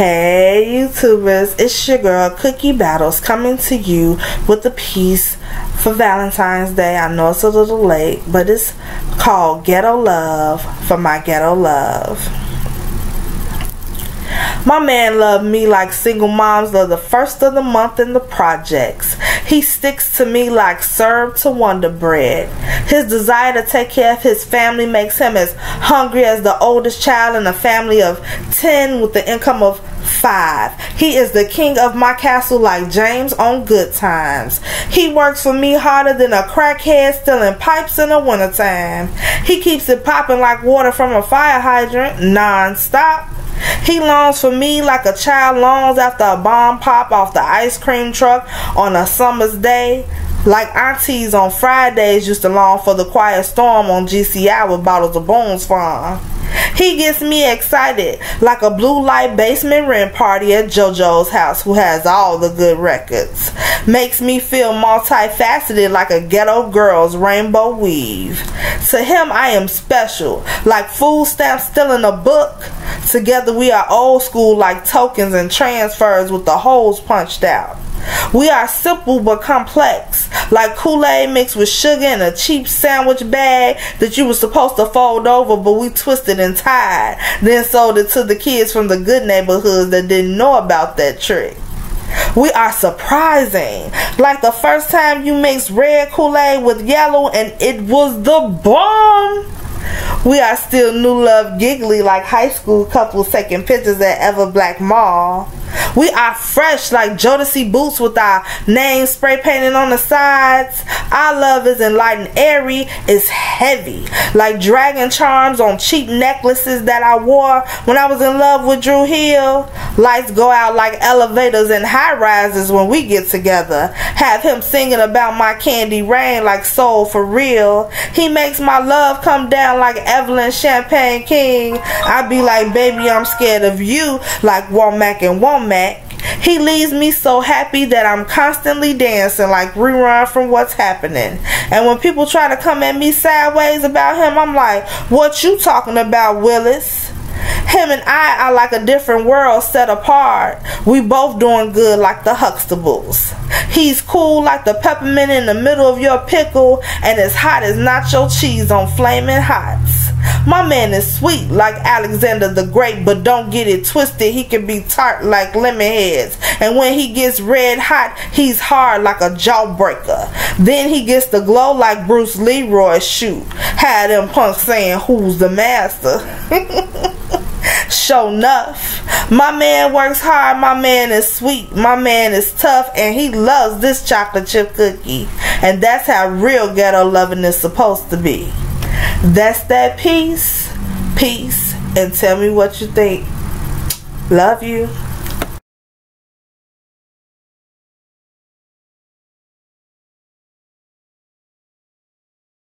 Hey YouTubers, it's your girl Cookie Battles coming to you with a piece for Valentine's Day. I know it's a little late, but it's called Ghetto Love for my ghetto love. My man loved me like single moms love the first of the month in the projects. He sticks to me like served to Wonder Bread. His desire to take care of his family makes him as hungry as the oldest child in a family of 10 with the income of 5. He is the king of my castle like James on Good Times. He works for me harder than a crackhead stealing pipes in the wintertime. He keeps it popping like water from a fire hydrant non-stop. He longs for me like a child longs after a bomb pop off the ice cream truck on a summer's day. Like aunties on Fridays used to long for the quiet storm on GCI with bottles of Boone's Farm. He gets me excited like a blue light basement rent party at JoJo's house who has all the good records. Makes me feel multifaceted like a ghetto girl's rainbow weave. To him I am special, like food stamps still in a book. Together we are old school like tokens and transfers with the holes punched out. We are simple but complex, like Kool-Aid mixed with sugar in a cheap sandwich bag that you were supposed to fold over, but we twisted and tied, then sold it to the kids from the good neighborhoods that didn't know about that trick. We are surprising, like the first time you mixed red Kool-Aid with yellow and it was the bomb. We are still new love giggly like high school couples taking pictures at Ever Black Mall. We are fresh like Jodeci boots with our name spray painted on the sides. Our love isn't light and airy, it's heavy. Like dragon charms on cheap necklaces that I wore when I was in love with Drew Hill. Lights go out like elevators and high rises when we get together. Have him singing about my candy rain like Soul for Real. He makes my love come down like Evelyn Champagne King. I be like, baby, I'm scared of you, like Womack and Womack. He leaves me so happy that I'm constantly dancing like Rerun from What's Happening. And when people try to come at me sideways about him, I'm like, what you talking about, Willis? Him and I are like a different world set apart. We both doing good like the Huxtables. He's cool like the peppermint in the middle of your pickle and as hot as nacho cheese on Flamin' Hots. My man is sweet like Alexander the Great, but don't get it twisted, he can be tart like lemon heads. And when he gets red hot, he's hard like a jawbreaker. Then he gets the glow like Bruce Leroy shoot. Had them punks saying, who's the master? Show enough. My man works hard, my man is sweet, my man is tough, and he loves this chocolate chip cookie. And that's how real ghetto loving is supposed to be. That's that piece. Peace. And tell me what you think. Love you.